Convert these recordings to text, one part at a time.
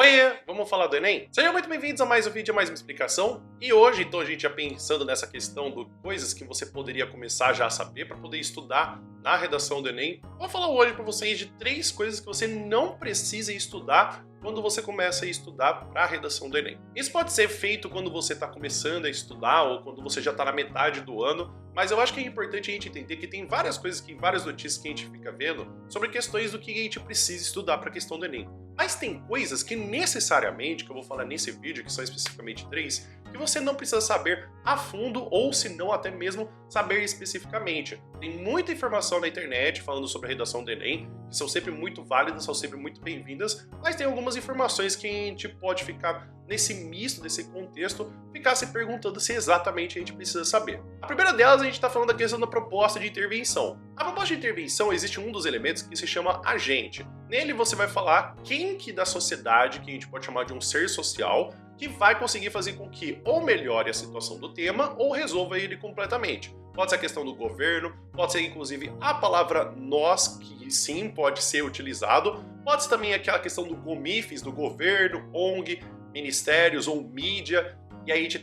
Oiê, vamos falar do Enem? Sejam muito bem-vindos a mais um vídeo, a mais uma explicação. E hoje, então, a gente já pensando nessa questão de coisas que você poderia começar já a saber para poder estudar na redação do Enem. Vou falar hoje para vocês de 3 coisas que você não precisa estudar quando você começa a estudar para a redação do Enem. Isso pode ser feito quando você está começando a estudar ou quando você já está na metade do ano, mas eu acho que é importante a gente entender que tem várias coisas, várias notícias que a gente fica vendo sobre questões do que a gente precisa estudar para a questão do Enem. Mas tem coisas que necessariamente, que eu vou falar nesse vídeo, que são especificamente 3, que você não precisa saber a fundo ou se não até mesmo saber especificamente. Tem muita informação na internet falando sobre a redação do Enem, que são sempre muito válidas, são sempre muito bem-vindas, mas tem algumas informações que a gente pode ficar nesse misto, desse contexto, ficar se perguntando se exatamente a gente precisa saber. A primeira delas, a gente está falando da questão da proposta de intervenção. A proposta de intervenção existe um dos elementos que se chama agente. Nele você vai falar quem que da sociedade, que a gente pode chamar de um ser social, que vai conseguir fazer com que ou melhore a situação do tema ou resolva ele completamente. Pode ser a questão do governo, pode ser inclusive a palavra nós, que sim pode ser utilizado, pode ser também aquela questão do GOMIFES, do governo, ONG, ministérios ou mídia, e aí a gente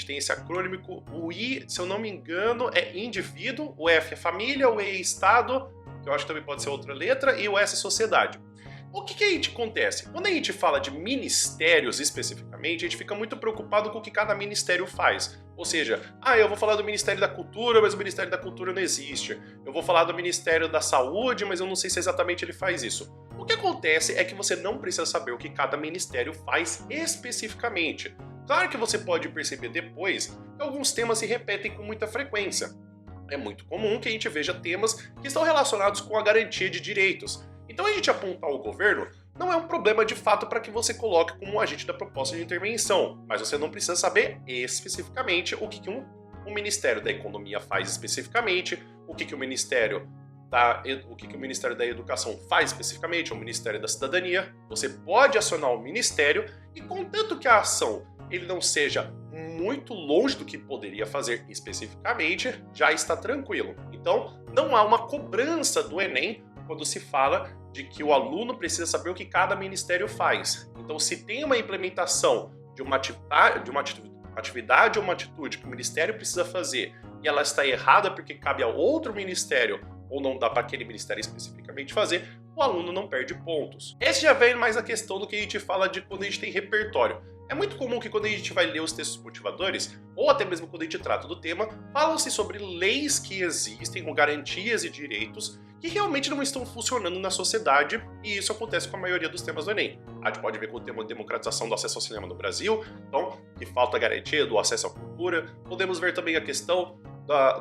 tem esse acrônimo, o I, se eu não me engano, é indivíduo, o F é família, o E é estado, que eu acho que também pode ser outra letra, e o S é sociedade. O que a gente acontece? Quando a gente fala de ministérios especificamente, a gente fica muito preocupado com o que cada ministério faz. Ou seja, eu vou falar do Ministério da Cultura, mas o Ministério da Cultura não existe. Eu vou falar do Ministério da Saúde, mas eu não sei se exatamente ele faz isso. O que acontece é que você não precisa saber o que cada ministério faz especificamente. Claro que você pode perceber depois que alguns temas se repetem com muita frequência. É muito comum que a gente veja temas que estão relacionados com a garantia de direitos. Então a gente apontar o governo não é um problema de fato para que você coloque como um agente da proposta de intervenção, mas você não precisa saber especificamente o que um Ministério da Economia faz especificamente, o que o Ministério da Educação faz especificamente, ou o Ministério da Cidadania. Você pode acionar o Ministério e, contanto que a ação ele não seja muito longe do que poderia fazer especificamente, já está tranquilo. Então não há uma cobrança do Enem quando se fala de que o aluno precisa saber o que cada ministério faz. Então, se tem uma implementação de uma atividade ou uma atitude que o ministério precisa fazer e ela está errada porque cabe a outro ministério ou não dá para aquele ministério especificamente fazer, o aluno não perde pontos. Esse já vem mais a questão do que a gente fala de quando a gente tem repertório. É muito comum que quando a gente vai ler os textos motivadores, ou até mesmo quando a gente trata do tema, falam-se sobre leis que existem, com garantias e direitos, que realmente não estão funcionando na sociedade, e isso acontece com a maioria dos temas do Enem. A gente pode ver com o tema de democratização do acesso ao cinema no Brasil, então, que falta garantia do acesso à cultura. Podemos ver também a questão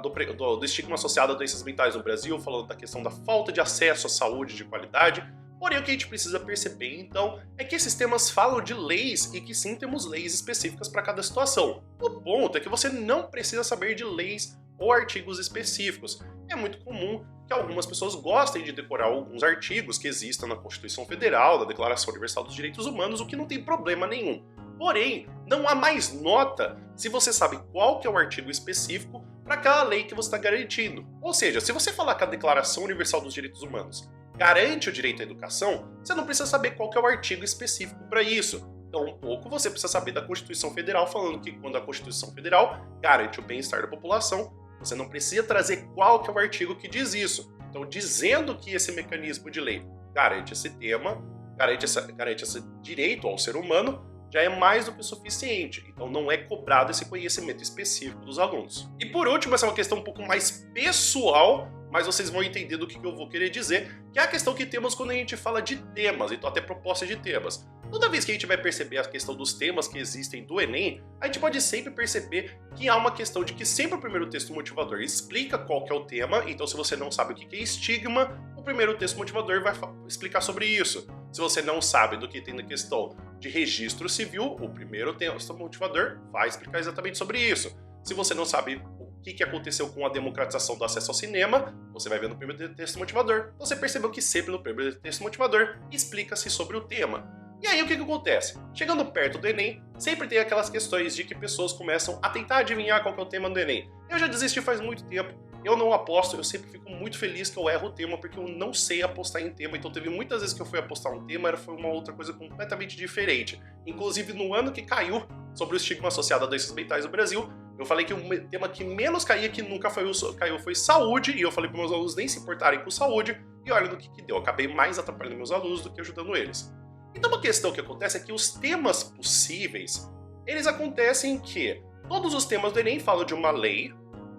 do estigma associado a doenças mentais no Brasil, falando da questão da falta de acesso à saúde de qualidade. Porém, o que a gente precisa perceber, então, é que esses temas falam de leis e que sim temos leis específicas para cada situação. O ponto é que você não precisa saber de leis ou artigos específicos. É muito comum que algumas pessoas gostem de decorar alguns artigos que existam na Constituição Federal, na Declaração Universal dos Direitos Humanos, o que não tem problema nenhum. Porém, não há mais nota se você sabe qual que é o artigo específico para aquela lei que você está garantindo. Ou seja, se você falar que a Declaração Universal dos Direitos Humanos garante o direito à educação, você não precisa saber qual que é o artigo específico para isso. Então, um pouco você precisa saber da Constituição Federal, falando que quando a Constituição Federal garante o bem-estar da população, você não precisa trazer qual que é o artigo que diz isso. Então, dizendo que esse mecanismo de lei garante esse tema, garante esse direito ao ser humano, já é mais do que o suficiente. Então não é cobrado esse conhecimento específico dos alunos. E por último, essa é uma questão um pouco mais pessoal, mas vocês vão entender do que eu vou querer dizer, que é a questão que temos quando a gente fala de temas, então até proposta de temas. Toda vez que a gente vai perceber a questão dos temas que existem do Enem, a gente pode sempre perceber que há uma questão de que sempre o primeiro texto motivador explica qual que é o tema, então se você não sabe o que é estigma, o primeiro texto motivador vai explicar sobre isso. Se você não sabe do que tem na questão de registro civil, o primeiro texto motivador vai explicar exatamente sobre isso. Se você não sabe o que aconteceu com a democratização do acesso ao cinema, você vai ver no primeiro texto motivador. Você percebeu que sempre no primeiro texto motivador explica-se sobre o tema. E aí o que acontece? Chegando perto do Enem, sempre tem aquelas questões de que pessoas começam a tentar adivinhar qual que é o tema do Enem. Eu já desisti faz muito tempo. eu não aposto, eu sempre fico muito feliz que eu erro o tema, porque eu não sei apostar em tema, então teve muitas vezes que eu fui apostar um tema, foi uma outra coisa completamente diferente. Inclusive, no ano que caiu sobre o estigma associado a doenças mentais no Brasil, eu falei que o tema que menos caía, que nunca caiu, foi saúde, e eu falei para meus alunos nem se importarem com saúde, e olha no que deu, eu acabei mais atrapalhando meus alunos do que ajudando eles. Então uma questão que acontece é que os temas possíveis, eles acontecem que todos os temas do Enem falam de uma lei,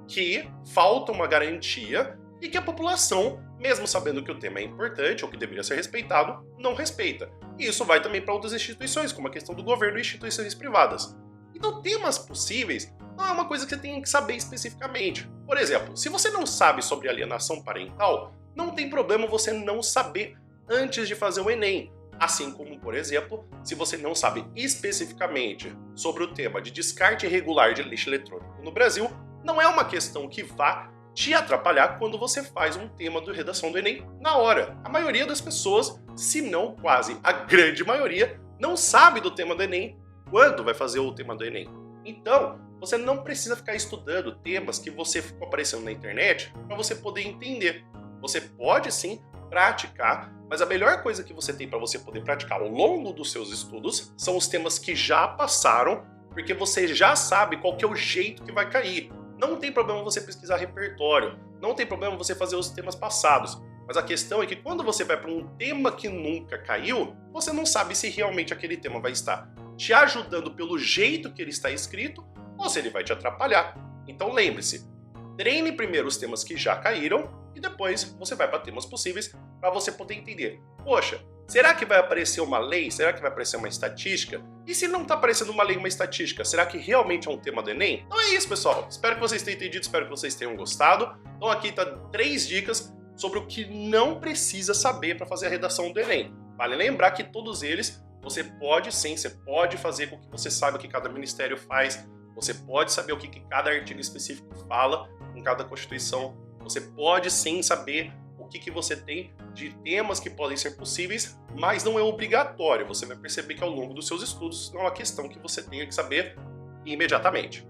que falta uma garantia e que a população, mesmo sabendo que o tema é importante ou que deveria ser respeitado, não respeita. E isso vai também para outras instituições, como a questão do governo e instituições privadas. Então, temas possíveis não é uma coisa que você tem que saber especificamente. Por exemplo, se você não sabe sobre alienação parental, não tem problema você não saber antes de fazer o Enem. Assim como, por exemplo, se você não sabe especificamente sobre o tema de descarte irregular de lixo eletrônico no Brasil, não é uma questão que vá te atrapalhar quando você faz um tema de redação do Enem na hora. A maioria das pessoas, se não quase a grande maioria, não sabe do tema do Enem quando vai fazer o tema do Enem. Então, você não precisa ficar estudando temas que você ficou aparecendo na internet para você poder entender. Você pode sim praticar, mas a melhor coisa que você tem para você poder praticar ao longo dos seus estudos são os temas que já passaram, porque você já sabe qual que é o jeito que vai cair. Não tem problema você pesquisar repertório, não tem problema você fazer os temas passados, mas a questão é que quando você vai para um tema que nunca caiu, você não sabe se realmente aquele tema vai estar te ajudando pelo jeito que ele está escrito ou se ele vai te atrapalhar. Então lembre-se, treine primeiro os temas que já caíram e depois você vai para temas possíveis para você poder entender. Poxa, será que vai aparecer uma lei? Será que vai aparecer uma estatística? E se não está aparecendo uma lei, uma estatística, será que realmente é um tema do Enem? Então é isso, pessoal. Espero que vocês tenham entendido, espero que vocês tenham gostado. Então aqui tá 3 dicas sobre o que não precisa saber para fazer a redação do Enem. Vale lembrar que todos eles, você pode sim, você pode fazer com que você saiba o que cada ministério faz, você pode saber o que cada artigo específico fala em cada constituição, você pode sim saber o que você tem de temas que podem ser possíveis, mas não é obrigatório. Você vai perceber que ao longo dos seus estudos não é uma questão que você tenha que saber imediatamente.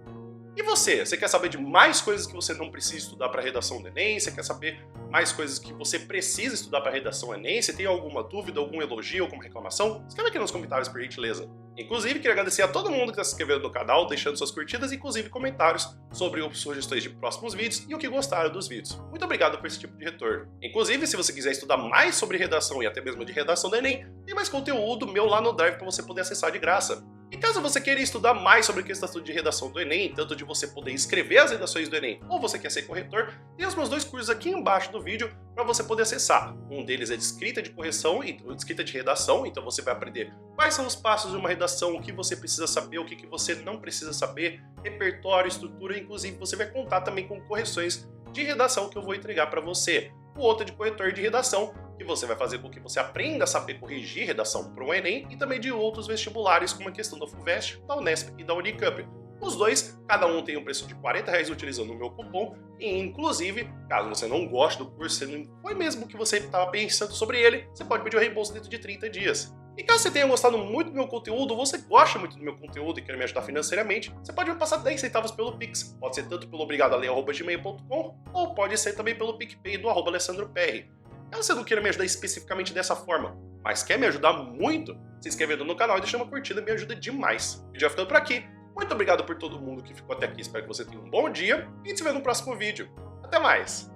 E você quer saber de mais coisas que você não precisa estudar para a redação do Enem? Você quer saber mais coisas que você precisa estudar para a redação do Enem? Você tem alguma dúvida, algum elogio, alguma reclamação? Escreve aqui nos comentários, por gentileza. Inclusive, queria agradecer a todo mundo que está se inscrevendo no canal, deixando suas curtidas e, inclusive, comentários sobre sugestões de próximos vídeos e o que gostaram dos vídeos. Muito obrigado por esse tipo de retorno. Inclusive, se você quiser estudar mais sobre redação e até mesmo de redação do Enem, tem mais conteúdo meu lá no Drive para você poder acessar de graça. E caso você queira estudar mais sobre a questão de redação do Enem, tanto de você poder escrever as redações do Enem, ou você quer ser corretor, tem os meus 2 cursos aqui embaixo do vídeo para você poder acessar. Um deles é de escrita de correção e de escrita de redação, então você vai aprender quais são os passos de uma redação, o que você precisa saber, o que você não precisa saber, repertório, estrutura, inclusive você vai contar também com correções de redação que eu vou entregar para você. O outro é de corretor de redação, que você vai fazer com que você aprenda a saber corrigir redação para o Enem e também de outros vestibulares, como a questão da FUVEST, da Unesp e da Unicamp. Os dois, cada um tem um preço de R$40 utilizando o meu cupom, e inclusive, caso você não goste do curso, se não foi mesmo que você estava pensando sobre ele, você pode pedir o reembolso dentro de 30 dias. E caso você tenha gostado muito do meu conteúdo, você gosta muito do meu conteúdo e quer me ajudar financeiramente, você pode me passar 10 centavos pelo Pix. Pode ser tanto pelo obrigadoale@gmail.com ou pode ser também pelo PicPay do @AlessandroPR. Caso você não queira me ajudar especificamente dessa forma, mas quer me ajudar muito, se inscrevendo no canal e deixando uma curtida me ajuda demais. O vídeo vai ficando por aqui. Muito obrigado por todo mundo que ficou até aqui, espero que você tenha um bom dia e se vê no próximo vídeo. Até mais!